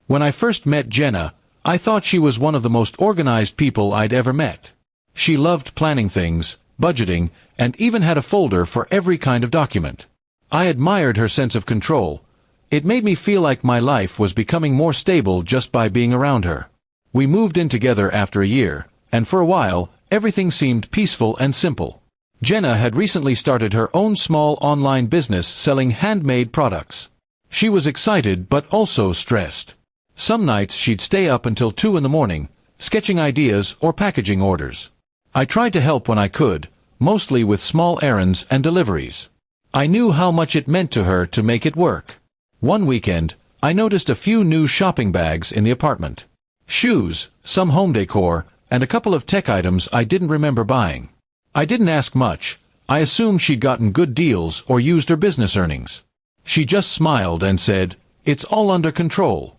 When I first met Jenna, I thought she was one of the most organized people I'd ever met. She loved planning things, budgeting, and even had a folder for every kind of document. I admired her sense of control. It made me feel like my life was becoming more stable just by being around her. We moved in together after a year, and for a while, everything seemed peaceful and simple. Jenna had recently started her own small online business selling handmade products. She was excited but also stressed. Some nights she'd stay up until 2 in the morning, sketching ideas or packaging orders. I tried to help when I could, mostly with small errands and deliveries. I knew how much it meant to her to make it work. One weekend, I noticed a few new shopping bags in the apartment. Shoes, some home decor, and a couple of tech items I didn't remember buying. I didn't ask much. I assumed she'd gotten good deals or used her business earnings. She just smiled and said, "It's all under control."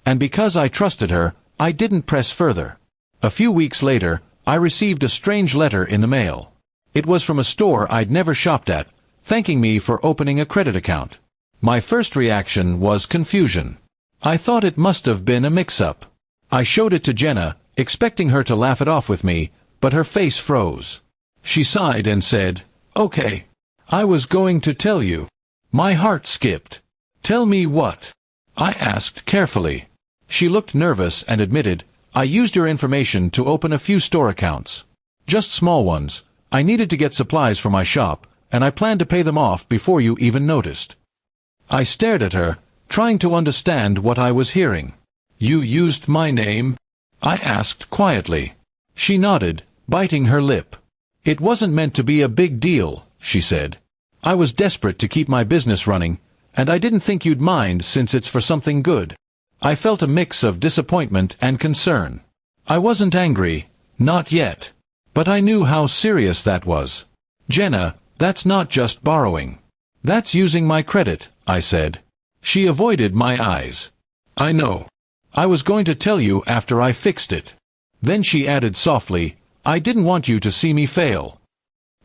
And because I trusted her, I didn't press further. A few weeks later, I received a strange letter in the mail. It was from a store I'd never shopped at, thanking me for opening a credit account. My first reaction was confusion. I thought it must have been a mix-up. I showed it to Jenna, expecting her to laugh it off with me, but her face froze. She sighed and said, "Okay. I was going to tell you." My heart skipped. "Tell me what?" I asked carefully. She looked nervous and admitted, "I used your information to open a few store accounts. Just small ones. I needed to get supplies for my shop, and I planned to pay them off before you even noticed." I stared at her, trying to understand what I was hearing. "You used my name?" I asked quietly. She nodded, biting her lip. "It wasn't meant to be a big deal," she said. "I was desperate to keep my business running, and I didn't think you'd mind since it's for something good." I felt a mix of disappointment and concern. I wasn't angry, not yet. But I knew how serious that was. "Jenna, that's not just borrowing. That's using my credit," I said. She avoided my eyes. "I know. I was going to tell you after I fixed it." Then she added softly, "I didn't want you to see me fail."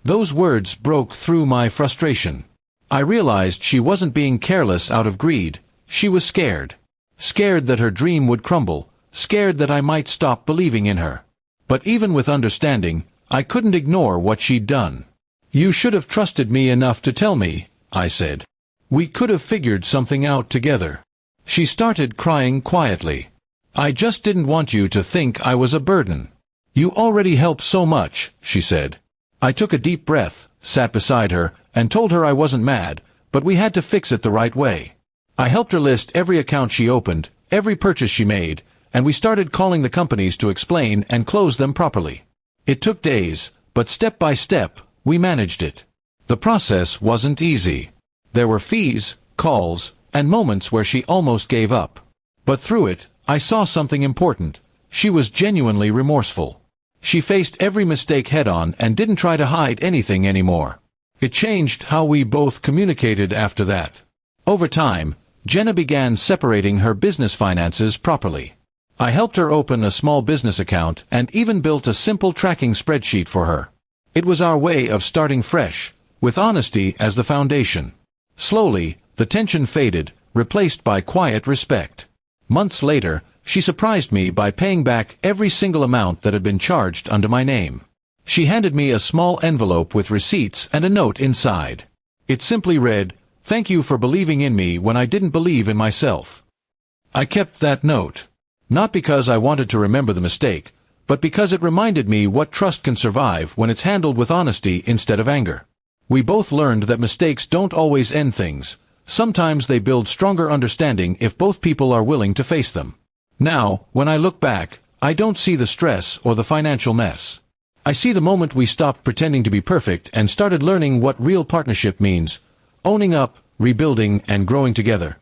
Those words broke through my frustration. I realized she wasn't being careless out of greed. She was scared. Scared that her dream would crumble, scared that I might stop believing in her. But even with understanding, I couldn't ignore what she'd done. "You should have trusted me enough to tell me," I said. "We could have figured something out together." She started crying quietly. "I just didn't want you to think I was a burden." "You already help so much," she said. I took a deep breath, sat beside her, and told her I wasn't mad, but we had to fix it the right way. I helped her list every account she opened, every purchase she made, and we started calling the companies to explain and close them properly. It took days, but step by step, we managed it. The process wasn't easy. There were fees, calls, and moments where she almost gave up. But through it, I saw something important. She was genuinely remorseful. She faced every mistake head-on and didn't try to hide anything anymore. It changed how we both communicated after that. Over time, Jenna began separating her business finances properly. I helped her open a small business account and even built a simple tracking spreadsheet for her. It was our way of starting fresh, with honesty as the foundation. Slowly, the tension faded, replaced by quiet respect. Months later, she surprised me by paying back every single amount that had been charged under my name. She handed me a small envelope with receipts and a note inside. It simply read, "Thank you for believing in me when I didn't believe in myself." I kept that note. Not because I wanted to remember the mistake, but because it reminded me what trust can survive when it's handled with honesty instead of anger. We both learned that mistakes don't always end things. Sometimes they build stronger understanding if both people are willing to face them. Now, when I look back, I don't see the stress or the financial mess. I see the moment we stopped pretending to be perfect and started learning what real partnership means: owning up, rebuilding, and growing together.